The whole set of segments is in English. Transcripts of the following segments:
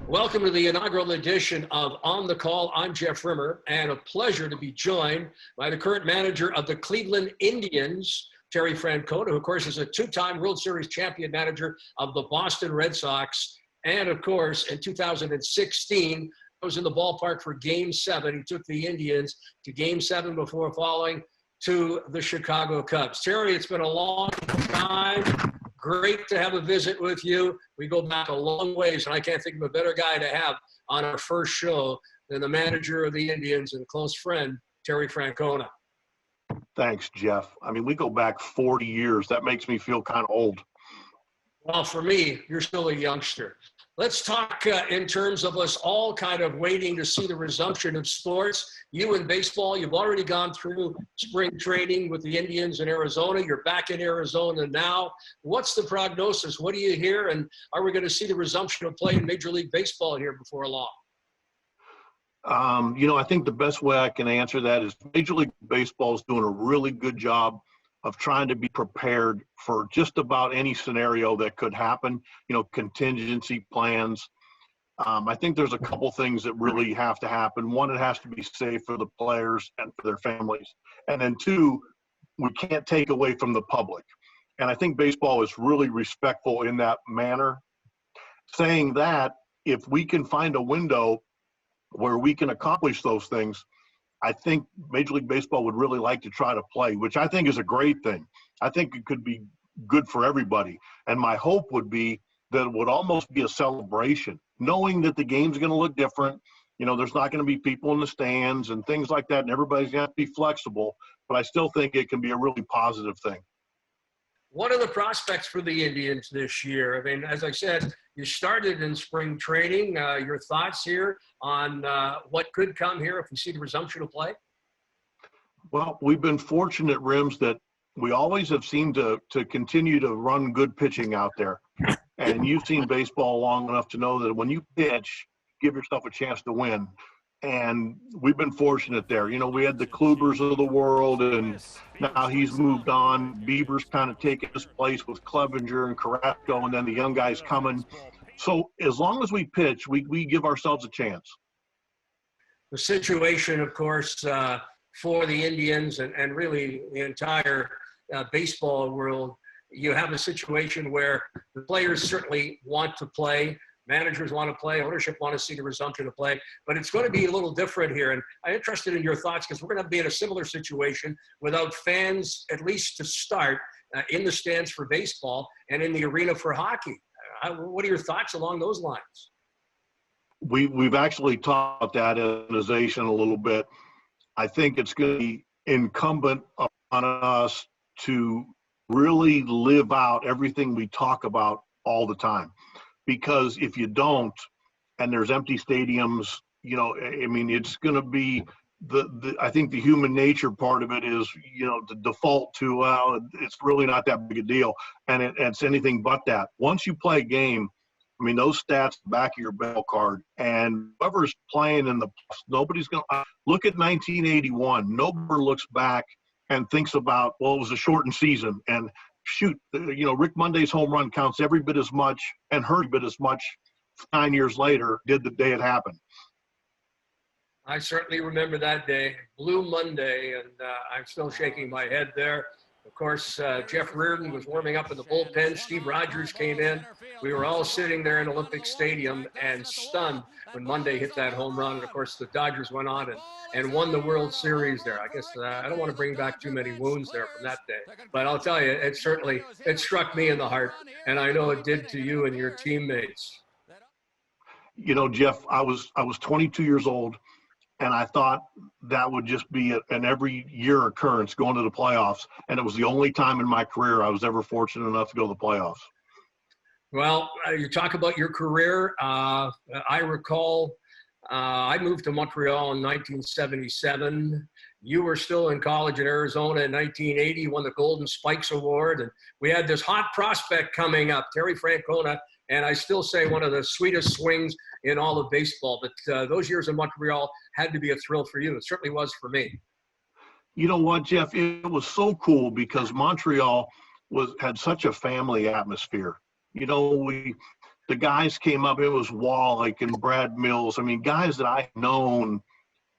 Welcome to the inaugural edition of On the Call. I'm Jeff Rimmer, and a pleasure to be joined by the current manager of the Cleveland Indians, Terry Francona, who, of course, is a two-time World Series champion manager of the Boston Red Sox. And, of course, in 2016, I was in the ballpark for Game 7. He took the Indians to Game 7 before falling to the Chicago Cubs. Terry, it's been a long time. Great to have a visit with you. We go back a long ways, and I can't think of a better guy to have on our first show than the manager of the Indians and close friend, Terry Francona. Thanks, Jeff. I mean, we go back 40 years. That makes me feel kind of old. Well, for me, you're still a youngster. Let's talk in terms of us all kind of waiting to see the resumption of sports. You in baseball, you've already gone through spring training with the Indians in Arizona. You're back in Arizona now. What's the prognosis? What do you hear? And are we going to see the resumption of play in Major League Baseball here before long? I think the best way I can answer that is Major League Baseball is doing a really good job of trying to be prepared for just about any scenario that could happen, contingency plans. I think there's a couple things that really have to happen. One, it has to be safe for the players and for their families. And then two, we can't take away from the public. And I think baseball is really respectful in that manner. Saying that, if we can find a window where we can accomplish those things, I think Major League Baseball would really like to try to play, which I think is a great thing. I think it could be good for everybody. And my hope would be that it would almost be a celebration, knowing that the game's going to look different. There's not going to be people in the stands and things like that, and everybody's going to have to be flexible. But I still think it can be a really positive thing. What are the prospects for the Indians this year? I mean, as I said, you started in spring training. Your thoughts here on what could come here if we see the resumption of play? Well, we've been fortunate, Rims, that we always have seemed to continue to run good pitching out there. And you've seen baseball long enough to know that when you pitch, give yourself a chance to win. And we've been fortunate there. We had the Klubers of the world, and now he's moved on. Bieber's kind of taken his place with Clevenger and Carrasco, and then the young guys coming. So as long as we pitch, we give ourselves a chance. The situation, of course, for the Indians and really the entire baseball world, you have a situation where the players certainly want to play. Managers want to play, ownership want to see the resumption of play, but it's going to be a little different here. And I'm interested in your thoughts because we're going to be in a similar situation without fans, at least to start, in the stands for baseball and in the arena for hockey. What are your thoughts along those lines? We've actually talked that organization a little bit. I think it's going to be incumbent on us to really live out everything we talk about all the time. Because if you don't, and there's empty stadiums, it's going to be I think the human nature part of it is, the default to, it's really not that big a deal. And it's anything but that. Once you play a game, those stats back of your bell card, and whoever's playing in nobody's going to look at 1981. Nobody looks back and thinks about, well, it was a shortened season. And shoot, Rick Monday's home run counts every bit as much and hurt a bit as much 9 years later did the day it happened. I certainly remember that day, Blue Monday, and I'm still shaking my head there. Of course, Jeff Reardon was warming up in the bullpen. Steve Rogers came in. We were all sitting there in Olympic Stadium and stunned when Monday hit that home run. And, of course, the Dodgers went on and won the World Series there. I guess I don't want to bring back too many wounds there from that day. But I'll tell you, it struck me in the heart, and I know it did to you and your teammates. Jeff, I was 22 years old, and I thought that would just be an every year occurrence going to the playoffs. And it was the only time in my career I was ever fortunate enough to go to the playoffs. Well, you talk about your career. I recall I moved to Montreal in 1977. You were still in college in Arizona in 1980, won the Golden Spikes Award. And we had this hot prospect coming up, Terry Francona, and I still say one of the sweetest swings in all of baseball. But those years in Montreal had to be a thrill for you. It certainly was for me. You know what, Jeff? It was so cool because Montreal had such a family atmosphere. the guys came up. It was Wallach and Brad Mills. I mean, guys that I known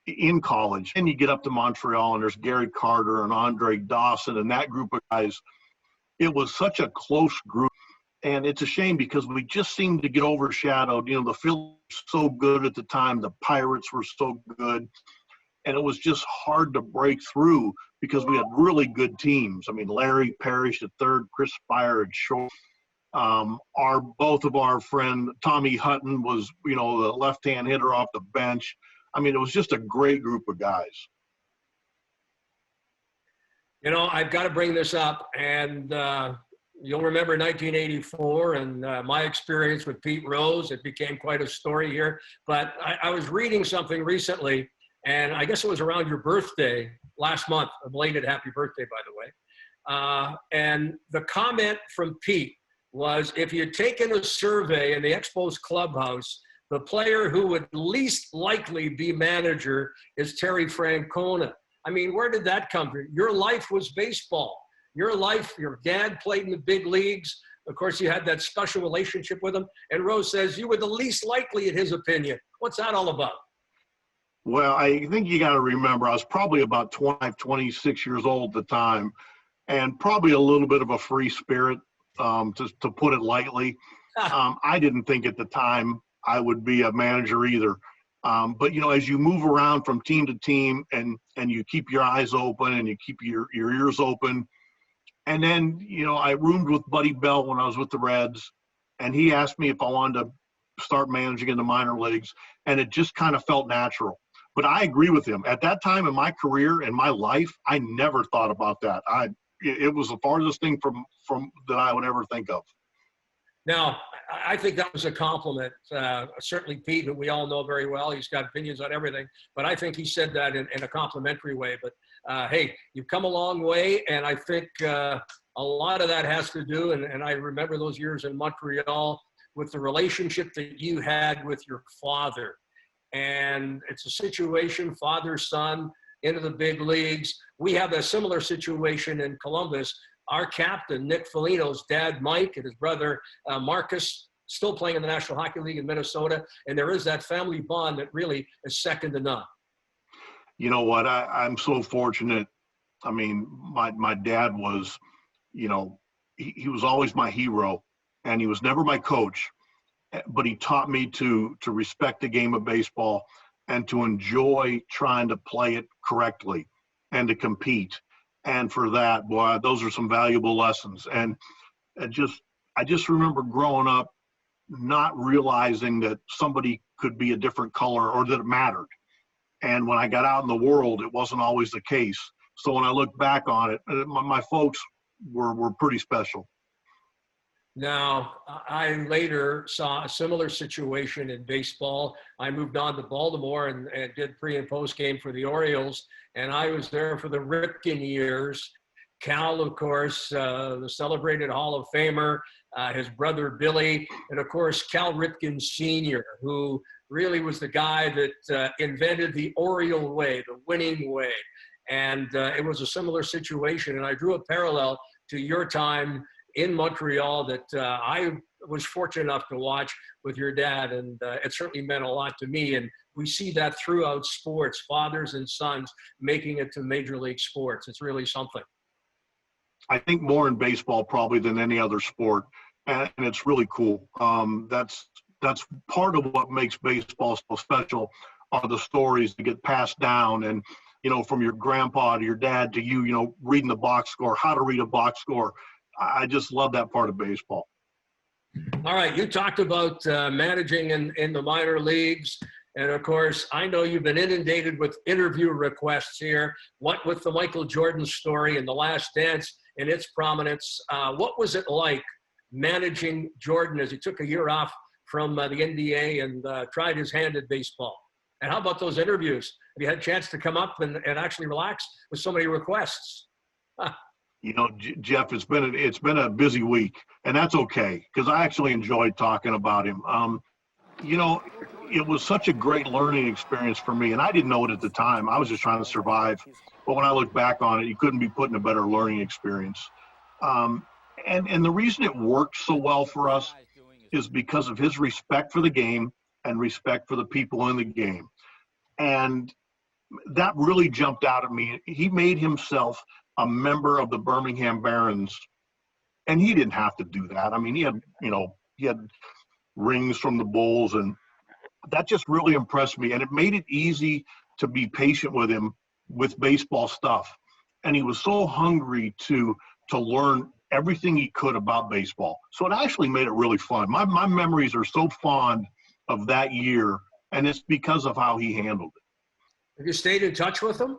in college. And you get up to Montreal, and there's Gary Carter and Andre Dawson and that group of guys. It was such a close group. And it's a shame because we just seemed to get overshadowed. You know, the Phillies were so good at the time. The Pirates were so good. And it was just hard to break through because we had really good teams. I mean, Larry Parrish at third, Chris Spire at short. Both of our friend Tommy Hutton was, you know, the left-hand hitter off the bench. I mean, it was just a great group of guys. You know, I've got to bring this up, and you'll remember 1984 and my experience with Pete Rose. It became quite a story here. But I was reading something recently, and I guess it was around your birthday last month. A belated happy birthday, by the way. And the comment from Pete was, if you had taken a survey in the Expos clubhouse, the player who would least likely be manager is Terry Francona. I mean, where did that come from? Your life was baseball. Your life, your dad played in the big leagues. Of course, you had that special relationship with him. And Rose says you were the least likely, in his opinion. What's that all about? Well, I think you got to remember, I was probably about 25, 26 years old at the time, and probably a little bit of a free spirit, to put it lightly. I didn't think at the time I would be a manager either. But, you know, as you move around from team to team and you keep your eyes open and you keep your ears open. And then, you know, I roomed with Buddy Bell when I was with the Reds, and he asked me if I wanted to start managing in the minor leagues, and it just kind of felt natural. But I agree with him. At that time in my career and my life, I never thought about that. It was the farthest thing from that I would ever think of. Now, I think that was a compliment. Certainly Pete, who we all know very well, he's got opinions on everything, but I think he said that in a complimentary way. But hey, you've come a long way, and I think a lot of that has to do, and I remember those years in Montreal with the relationship that you had with your father. And it's a situation, father-son, into the big leagues. We have a similar situation in Columbus. Our captain, Nick Foligno's dad, Mike, and his brother, Marcus, still playing in the National Hockey League in Minnesota. And there is that family bond that really is second to none. You know what? I'm so fortunate. I mean, my dad was, you know, he was always my hero, and he was never my coach, but he taught me to respect the game of baseball and to enjoy trying to play it correctly and to compete. And for that, boy, those are some valuable lessons. And I just remember growing up not realizing that somebody could be a different color or that it mattered. And when I got out in the world, it wasn't always the case. So when I look back on it, my folks were pretty special. Now, I later saw a similar situation in baseball. I moved on to Baltimore and did pre and post game for the Orioles. And I was there for the Ripken years. Cal, of course, the celebrated Hall of Famer, his brother Billy, and of course, Cal Ripken Sr., who really was the guy that invented the Oriole way, the winning way. And it was a similar situation. And I drew a parallel to your time in Montreal that I was fortunate enough to watch with your dad, and it certainly meant a lot to me. And we see that throughout sports, fathers and sons making it to major league sports. It's really something. I think more in baseball probably than any other sport, and it's really cool. That's part of what makes baseball so special are the stories that get passed down, and you know, from your grandpa to your dad to you, you know, reading the box score, how to read a box score. I just love that part of baseball. All right, you talked about managing in the minor leagues. And of course, I know you've been inundated with interview requests here. What with the Michael Jordan story and The Last Dance and its prominence, what was it like managing Jordan as he took a year off from the NBA and tried his hand at baseball? And how about those interviews? Have you had a chance to come up and actually relax with so many requests? You know, Jeff, it's been a busy week, and that's okay because I actually enjoyed talking about him. You know, it was such a great learning experience for me, and I didn't know it at the time. I was just trying to survive. But when I look back on it, you couldn't be put in a better learning experience. And the reason it worked so well for us is because of his respect for the game and respect for the people in the game. And that really jumped out at me. He made himself a member of the Birmingham Barons, and he didn't have to do that. I mean, he had rings from the Bulls, and that just really impressed me. And it made it easy to be patient with him with baseball stuff. And he was so hungry to learn everything he could about baseball. So it actually made it really fun. My memories are so fond of that year, and it's because of how he handled it. Have you stayed in touch with him?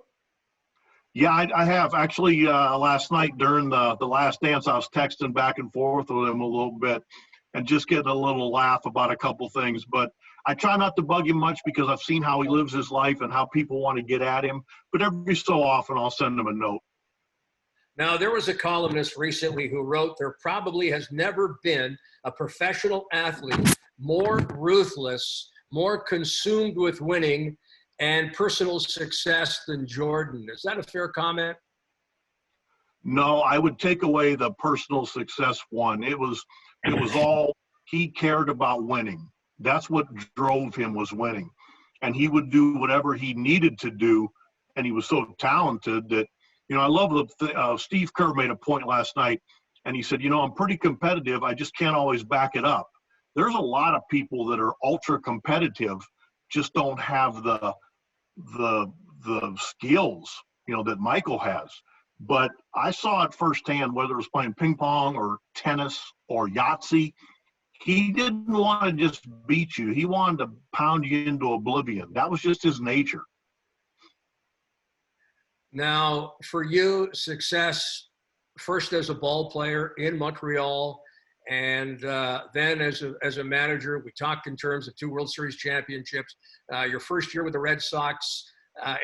Yeah, I have. Actually, last night during the last dance, I was texting back and forth with him a little bit and just getting a little laugh about a couple things. But I try not to bug him much because I've seen how he lives his life and how people want to get at him. But every so often, I'll send him a note. Now, there was a columnist recently who wrote, there probably has never been a professional athlete more ruthless, more consumed with winning and personal success than Jordan. Is that a fair comment? No, I would take away the personal success one. It was all he cared about winning. That's what drove him, was winning. And he would do whatever he needed to do. And he was so talented that, I love Steve Kerr made a point last night, and he said, I'm pretty competitive. I just can't always back it up. There's a lot of people that are ultra competitive, just don't have the skills, that Michael has. But I saw it firsthand, whether it was playing ping pong or tennis or Yahtzee. He didn't want to just beat you. He wanted to pound you into oblivion. That was just his nature. Now, for you, success, first as a ball player in Montreal, and then as a manager. We talked in terms of 2 World Series championships. Your first year with the Red Sox,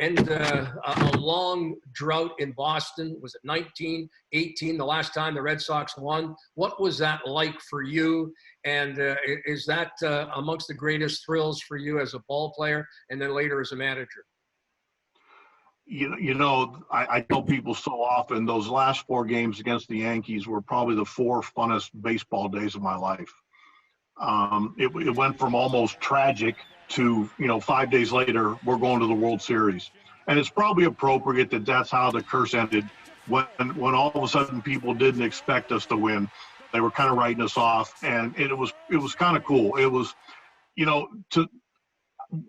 and a long drought in Boston. Was it 1918, the last time the Red Sox won? What was that like for you? And is that amongst the greatest thrills for you as a ball player and then later as a manager? I tell people so often those last 4 games against the Yankees were probably the 4 funnest baseball days of my life. It went from almost tragic to, 5 days later, we're going to the World Series. And it's probably appropriate that that's how the curse ended when all of a sudden people didn't expect us to win. They were kind of writing us off, and it was kind of cool. It was,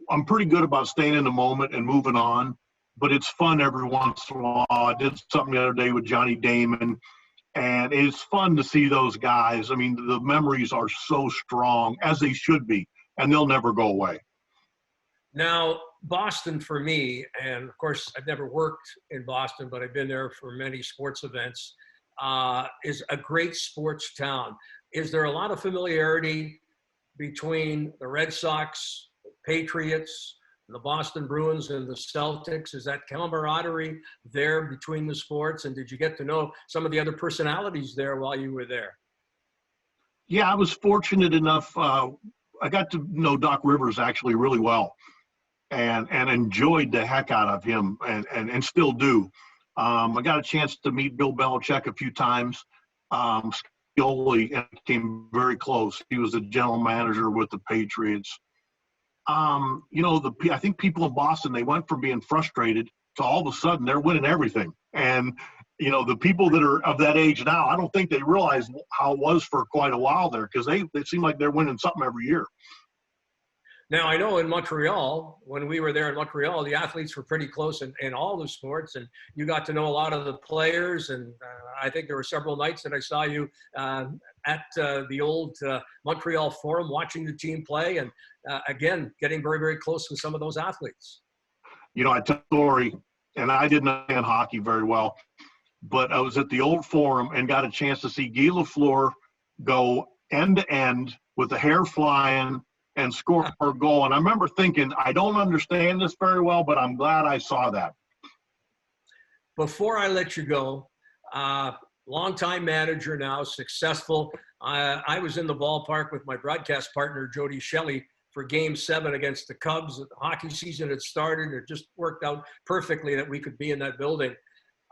I'm pretty good about staying in the moment and moving on. But it's fun every once in a while. I did something the other day with Johnny Damon, and it's fun to see those guys. I mean, the memories are so strong, as they should be, and they'll never go away. Now, Boston for me, and of course, I've never worked in Boston, but I've been there for many sports events, is a great sports town. Is there a lot of familiarity between the Red Sox, the Patriots, the Boston Bruins and the Celtics? Is that camaraderie there between the sports? And did you get to know some of the other personalities there while you were there? Yeah, I was fortunate enough. I got to know Doc Rivers actually really well, and enjoyed the heck out of him, and still do. I got a chance to meet Bill Belichick a few times. Scully, and came very close. He was the general manager with the Patriots. I think people in Boston, they went from being frustrated to all of a sudden they're winning everything. And, the people that are of that age now, I don't think they realize how it was for quite a while there, because they seem like they're winning something every year. Now, I know in Montreal, when we were there in Montreal, the athletes were pretty close in all the sports, and you got to know a lot of the players. And I think there were several nights that I saw you at the old Montreal Forum watching the team play, and again, getting very, very close with some of those athletes. I tell a story, and I didn't understand hockey very well, but I was at the old Forum and got a chance to see Guy Lafleur go end to end with the hair flying and score a goal. And I remember thinking, I don't understand this very well, but I'm glad I saw that. Before I let you go, longtime manager now, successful. I was in the ballpark with my broadcast partner, Jody Shelley, for Game 7 against the Cubs. The hockey season had started. It just worked out perfectly that we could be in that building.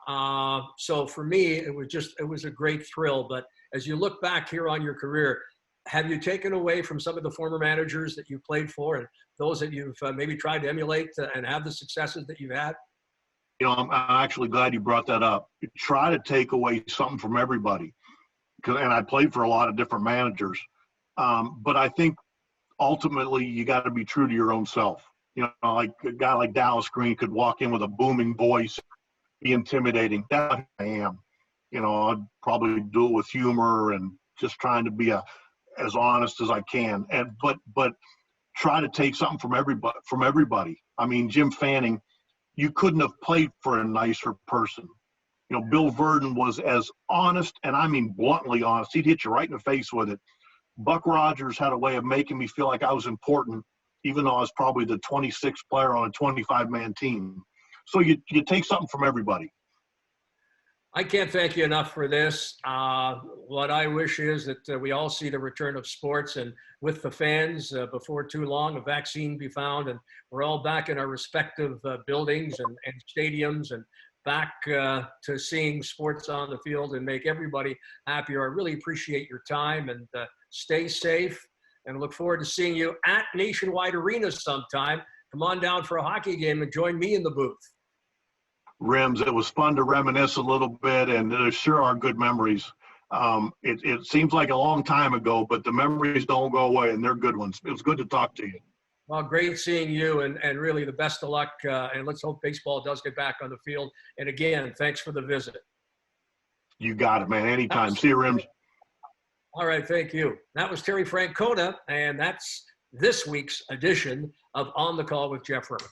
So for me, it was a great thrill. But as you look back here on your career, have you taken away from some of the former managers that you played for and those that you've maybe tried to emulate and have the successes that you've had? I'm actually glad you brought that up. You try to take away something from everybody. And I played for a lot of different managers. But I think ultimately you got to be true to your own self. Like a guy like Dallas Green could walk in with a booming voice, be intimidating. That's who I am. I'd probably do it with humor and just trying to be as honest as I can. But try to take something from everybody. I mean, Jim Fanning, you couldn't have played for a nicer person. Bill Verdon was as honest, and I mean bluntly honest. He'd hit you right in the face with it. Buck Rogers had a way of making me feel like I was important, even though I was probably the 26th player on a 25-man team. So you take something from everybody. I can't thank you enough for this. What I wish is that we all see the return of sports, and with the fans before too long, a vaccine be found, and we're all back in our respective buildings and stadiums and back to seeing sports on the field and make everybody happier. I really appreciate your time, and stay safe, and look forward to seeing you at Nationwide Arena sometime. Come on down for a hockey game and join me in the booth. Rims, it was fun to reminisce a little bit, and there sure are good memories. It seems like a long time ago, but the memories don't go away, and they're good ones. It was good to talk to you. Well, great seeing you, and really the best of luck, and let's hope baseball does get back on the field. And again, thanks for the visit. You got it, man. Anytime. See you, Rims. All right, thank you. That was Terry Francona, and that's this week's edition of On the Call with Jeff Rimmer.